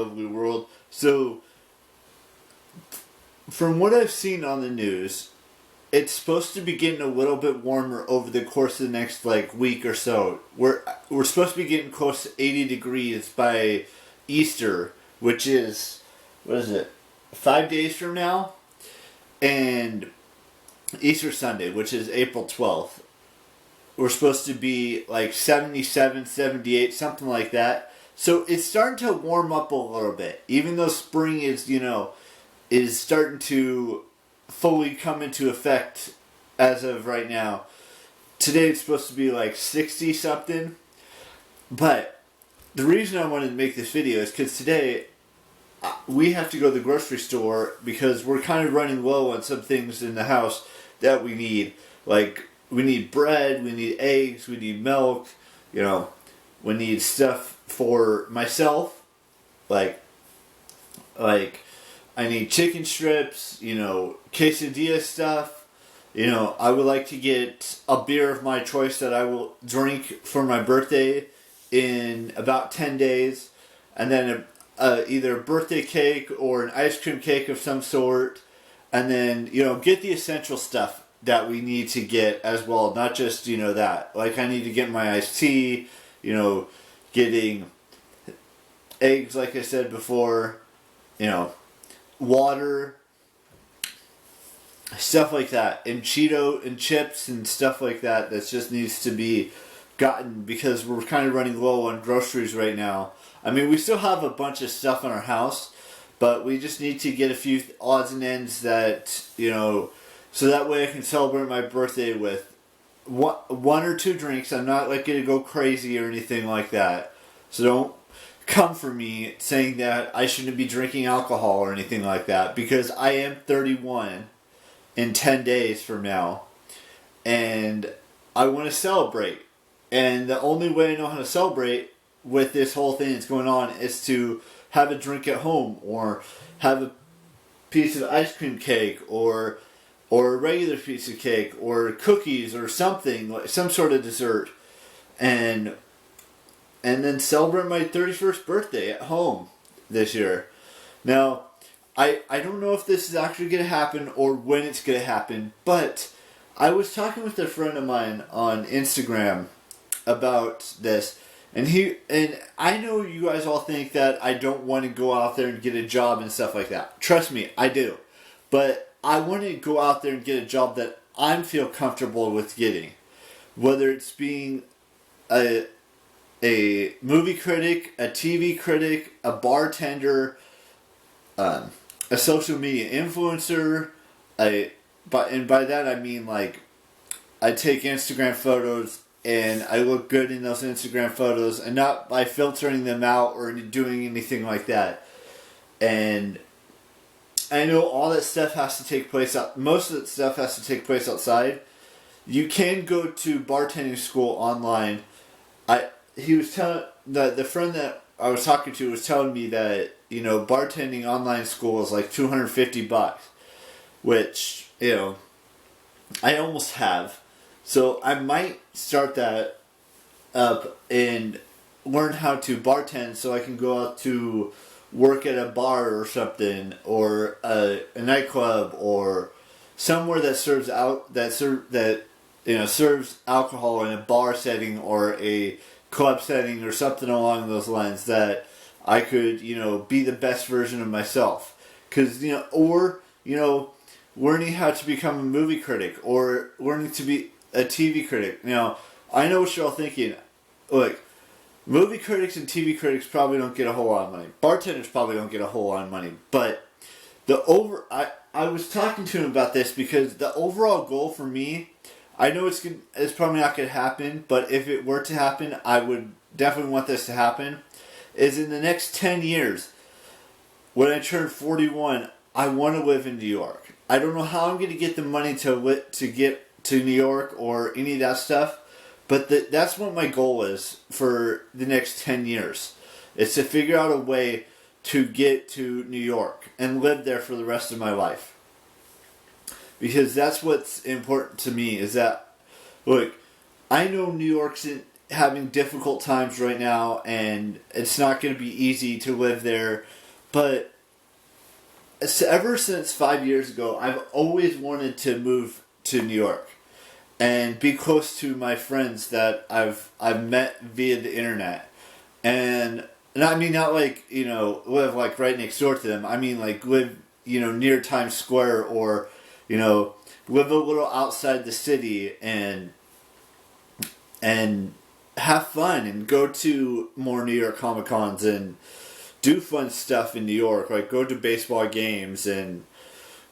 lovely world. So, from what I've seen on the news, it's supposed to be getting a little bit warmer over the course of the next week or so. We're supposed to be getting close to 80 degrees by Easter, which is, what is it, 5 days from now? And Easter Sunday, which is April 12th. We're supposed to be 77, 78, something like that. So it's starting to warm up a little bit. Even though spring is starting to fully come into effect as of right now. Today it's supposed to be 60 something. But the reason I wanted to make this video is because today we have to go to the grocery store because we're kind of running low on some things in the house that we need. We need bread, we need eggs, we need milk, we need stuff for myself. I need chicken strips, quesadilla stuff. I would like to get a beer of my choice that I will drink for my birthday in about 10 days. And then either a birthday cake or an ice cream cake of some sort. And then, get the essential stuff that we need to get as well. Not just, that. I need to get my iced tea, getting eggs, like I said before, water, stuff like that, and Cheeto and chips and stuff like that just needs to be gotten because we're kind of running low on groceries right now. I mean, we still have a bunch of stuff in our house, but we just need to get a few odds and ends that, so that way I can celebrate my birthday with one or two drinks. I'm not going to go crazy or anything like that. So don't come for me saying that I shouldn't be drinking alcohol or anything like that, because I am 31 in 10 days from now and I want to celebrate, and the only way I know how to celebrate with this whole thing that's going on is to have a drink at home or have a piece of ice cream cake or a regular piece of cake or cookies or something, some sort of dessert, and then celebrate my 31st birthday at home this year. Now, I don't know if this is actually going to happen or when it's going to happen, but I was talking with a friend of mine on Instagram about this, and I know you guys all think that I don't want to go out there and get a job and stuff like that. Trust me, I do. But I want to go out there and get a job that I feel comfortable with getting. Whether it's being a movie critic, a TV critic, a bartender, a social media influencer, and by that I mean I take Instagram photos and I look good in those Instagram photos, and not by filtering them out or doing anything like that. And I know all that stuff has to take place most of that stuff has to take place outside. You can go to bartending school online. He was telling the friend that I was talking to was telling me that bartending online school is $250, which I almost have. So I might start that up and learn how to bartend so I can go out to work at a bar or something, or a nightclub, or somewhere that serves alcohol in a bar setting or a club setting or something along those lines, that I could be the best version of myself. Because learning how to become a movie critic or learning to be a TV critic. I know what you're all thinking. Look, movie critics and TV critics probably don't get a whole lot of money. Bartenders probably don't get a whole lot of money. But I was talking to him about this because the overall goal for me, I know it's probably not going to happen, but if it were to happen, I would definitely want this to happen, is in the next 10 years, when I turn 41, I want to live in New York. I don't know how I'm going to get the money to get to New York or any of that stuff, but that's what my goal is for the next 10 years. It's to figure out a way to get to New York and live there for the rest of my life. Because that's what's important to me, is that, look, I know New York having difficult times right now, and it's not going to be easy to live there. But ever since 5 years ago, I've always wanted to move to New York and be close to my friends that I've met via the internet. And I mean, not like, live like right next door to them. I mean, like live, near Times Square, or, live a little outside the city and have fun and go to more New York Comic Cons and do fun stuff in New York. Like go to baseball games and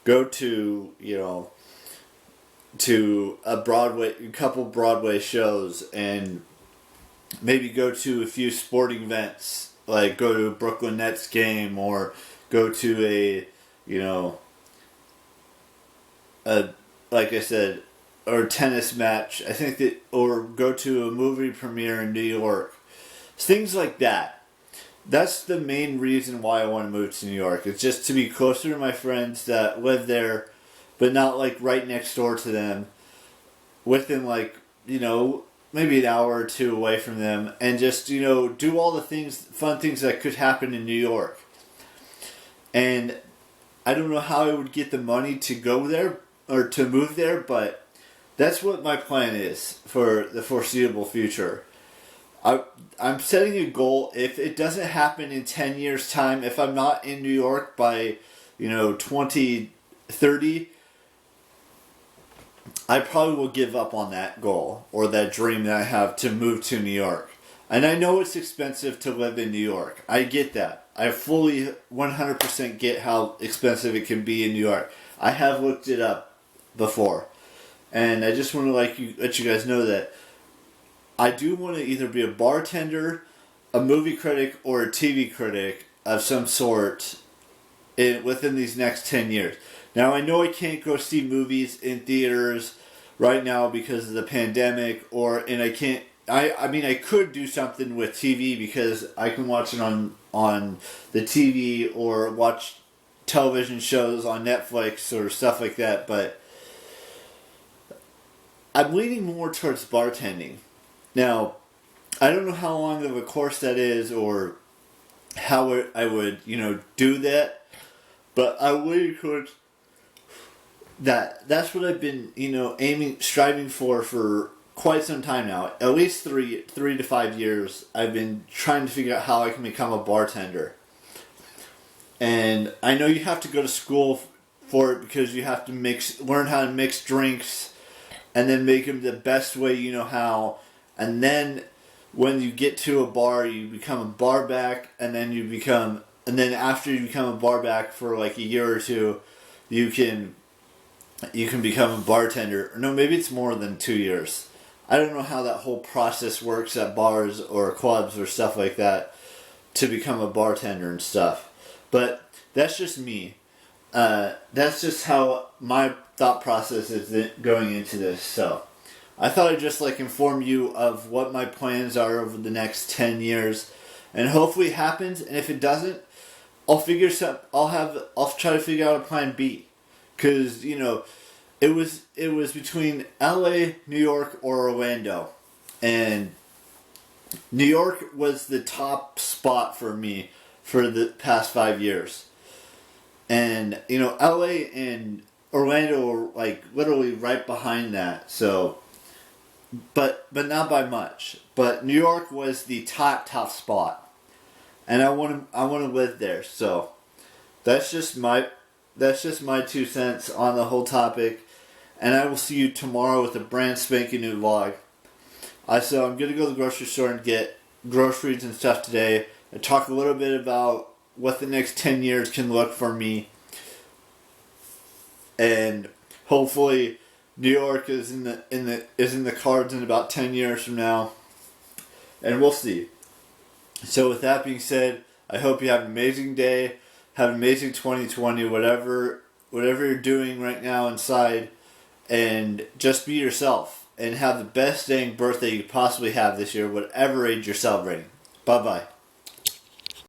go to, to a couple Broadway shows, and maybe go to a few sporting events. Like go to a Brooklyn Nets game, or go to like I said, or a tennis match. I think that, or go to a movie premiere in New York. Things like that. That's the main reason why I want to move to New York. It's just to be closer to my friends that live there, but not like right next door to them. Within like, maybe an hour or two away from them, and just, do all the fun things that could happen in New York. And I don't know how I would get the money to go there, or to move there, but that's what my plan is for the foreseeable future. I'm setting a goal. If it doesn't happen in 10 years' time, if I'm not in New York by, 2030, I probably will give up on that goal, or that dream that I have to move to New York. And I know it's expensive to live in New York. I get that. I fully 100% get how expensive it can be in New York. I have looked it up before. And I just want to let you guys know that I do want to either be a bartender, a movie critic, or a TV critic of some sort within these next 10 years. Now, I know I can't go see movies in theaters right now because of the pandemic, and I can't. I mean, I could do something with TV because I can watch it on the TV, or watch television shows on Netflix or stuff like that, but I'm leaning more towards bartending. Now, I don't know how long of a course that is, or how I would, do that, but I'm leaning towards that. That's what I've been, striving for quite some time now. At least 3 to 5 years, I've been trying to figure out how I can become a bartender. And I know you have to go to school for it, because you have to learn how to mix drinks, and then make them the best way you know how. And then when you get to a bar, you become a bar back, and then after you become a bar back for like a year or two, you can become a bartender. No, maybe it's more than 2 years. I don't know how that whole process works at bars or clubs or stuff like that to become a bartender and stuff. But that's just me. That's just how my thought process is going into this. So I thought I'd just inform you of what my plans are over the next 10 years, and hopefully it happens. And if it doesn't, I'll try to figure out a plan B, because it was between LA, New York, or Orlando, and New York was the top spot for me for the past 5 years. And, LA and Orlando are literally right behind that. So, but not by much. But New York was the top spot. And I want to live there. So, that's just my 2 cents on the whole topic. And I will see you tomorrow with a brand spanking new vlog. So I'm going to go to the grocery store and get groceries and stuff today, and talk a little bit about what the next 10 years can look for me. And hopefully New York is in the cards in about 10 years from now. And we'll see. So with that being said, I hope you have an amazing day. Have an amazing 2020, whatever you're doing right now inside. And just be yourself. And have the best dang birthday you possibly have this year, whatever age you're celebrating. Bye-bye.